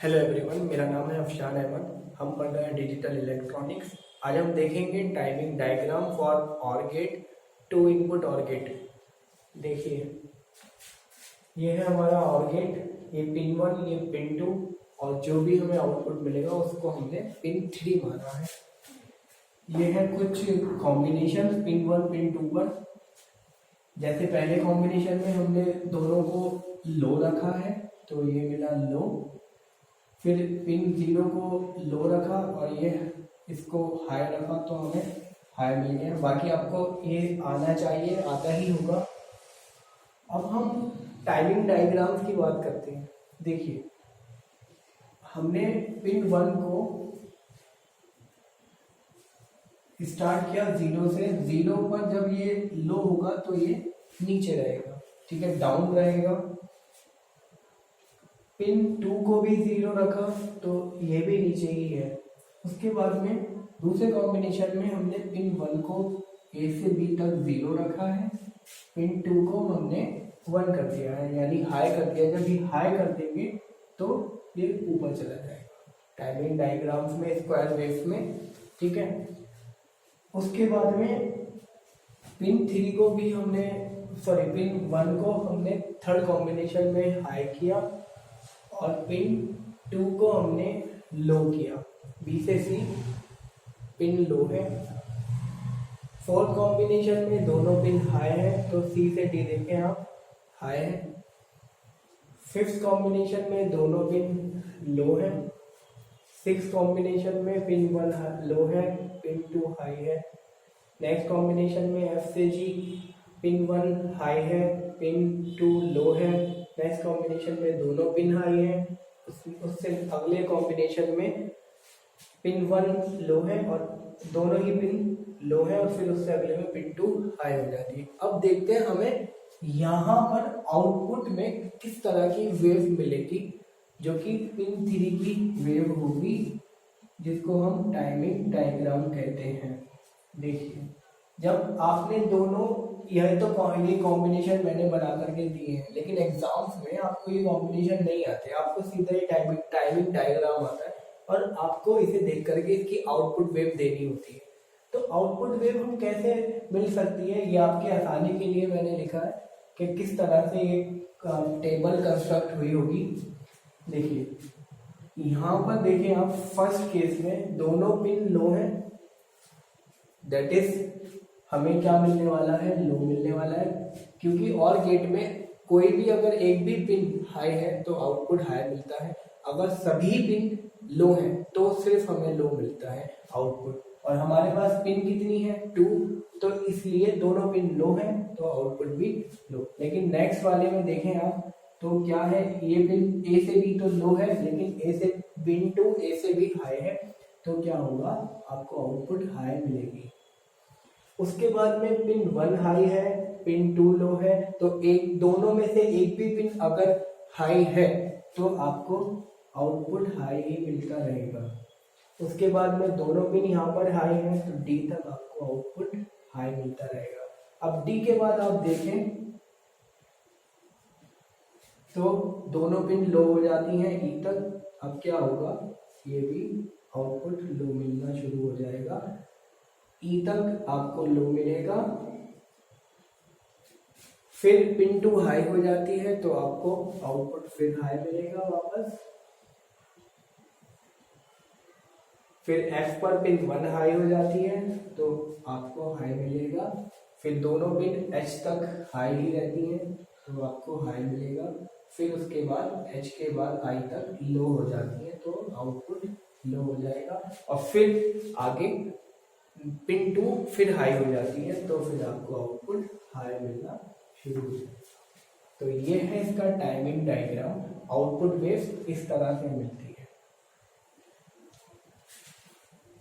Hello everyone, मेरा नाम है अफशान अहमद। हम पढ़ रहे हैं डिजिटल इलेक्ट्रॉनिक्स। आज हम देखेंगे timing diagram for or gate, two input or gate. देखिए, ये है हमारा ऑर गेट। ये पिन 1, ये पिन 2, और जो भी हमें आउटपुट मिलेगा उसको हमने पिन 3 माना है। ये है कुछ कॉम्बिनेशन पिन 1 पिन 2 पर। जैसे पहले कॉम्बिनेशन में हमने दोनों को लो रखा है तो ये मिला लो, फिर पिन 0 को लो रखा और ये इसको हाई रखा तो हमें हाई मिल गया। बाकी आपको ये आना चाहिए, आता ही होगा। अब हम टाइमिंग डायग्राम्स की बात करते हैं। देखिए, हमने पिन 1 को स्टार्ट किया 0 से। 0 पर जब ये लो होगा तो ये नीचे रहेगा, ठीक है, डाउन रहेगा। पिन 2 को भी 0 रखा तो ये भी नीचे ही है। उसके बाद में दूसरे कॉम्बिनेशन में हमने पिन 1 को A से B तक 0 रखा है, पिन 2 को हमने 1 कर दिया है, यानी हाई कर दिया। जब ये हाई कर देंगे तो ये ऊपर चला जाएगा टाइमिंग डायग्राम्स में, स्क्वायर वेव्स में, ठीक है। उसके बाद में पिन 3 को भी हमने पिन 1 को हमने थर्ड कॉम्बिनेशन में हाई किया और पिन 2 को हमने लो किया। B से C पिन लो है। फोर्थ कॉम्बिनेशन में दोनों पिन हाई है तो C से D देखें आप, हाई है। फिफ्थ कॉम्बिनेशन में दोनों पिन लो है। सिक्स कॉम्बिनेशन में पिन 1 लो है, पिन 2 हाई है। नेक्स्ट कॉम्बिनेशन में F से G पिन 1 हाई है, पिन 2 लो है। नेक्स्ट कॉम्बिनेशन में दोनों पिन हाई है। उससे अगले कॉम्बिनेशन में पिन 1 लो है और दोनों ही पिन लो है, और फिर उससे अगले में पिन 2 हाई हो जाती है। अब देखते हैं हमें यहाँ पर आउटपुट में किस तरह की वेव मिलेगी, जो कि पिन 3 की वेव होगी, जिसको हम टाइमिंग डायग्राम कहते हैं। देखिए, जब आपने दोनों, यह तो ये कॉम्बिनेशन मैंने बना करके दिए हैं, लेकिन एग्जाम्स में आपको ये कॉम्बिनेशन नहीं आते, आपको सीधा ही टाइमिंग डायग्राम आता है और आपको इसे देख करके इसकी आउटपुट वेव देनी होती है। तो आउटपुट वेव हम कैसे मिल सकती है, ये आपके आसानी के लिए मैंने लिखा है कि किस तरह से ये टेबल कंस्ट्रक्ट हुई होगी। देखिए, यहाँ पर देखें आप, फर्स्ट केस में दोनों पिन लो हैं, दैट इज हमें क्या मिलने वाला है, लो मिलने वाला है। क्योंकि और गेट में कोई भी अगर एक भी पिन हाई है तो आउटपुट हाई मिलता है, अगर सभी पिन लो हैं तो सिर्फ हमें लो मिलता है आउटपुट। और हमारे पास पिन कितनी है, 2, तो इसलिए दोनों पिन लो हैं तो आउटपुट भी लो। लेकिन नेक्स्ट वाले में देखें आप, तो क्या है, ये पिन A से B तो लो है, लेकिन A से पिन 2 A से B हाई है, तो क्या होगा, आपको आउटपुट हाई मिलेगी। उसके बाद में पिन 1 हाई है, पिन 2 लो है, तो एक दोनों में से एक भी पिन अगर हाई है तो आपको आउटपुट हाई ही मिलता रहेगा। उसके बाद में दोनों पिन यहाँ पर हाई है तो D तक आपको आउटपुट हाई मिलता रहेगा। अब D के बाद आप देखें तो दोनों पिन लो हो जाती हैं E तक। अब क्या होगा, ये भी आउटपुट लो मिलना शुरू हो जाएगा। E तक आपको लो मिलेगा, फिर पिन 2 हाई हो जाती है तो आपको आउटपुट फिर हाई मिलेगा वापस। फिर F पर पिन 1 हाई हो जाती है तो आपको हाई मिलेगा। फिर दोनों पिन H तक हाई ही रहती हैं तो आपको हाई मिलेगा। फिर उसके बाद H के बाद I तक लो हो जाती है तो आउटपुट लो हो जाएगा। और फिर आगे पिन 2 फिर हाई हो जाती है तो फिर आपको आउटपुट हाई मिलना शुरू हो जाएगा। तो ये है इसका टाइमिंग डायग्राम। आउटपुट वेव इस तरह से मिलती है।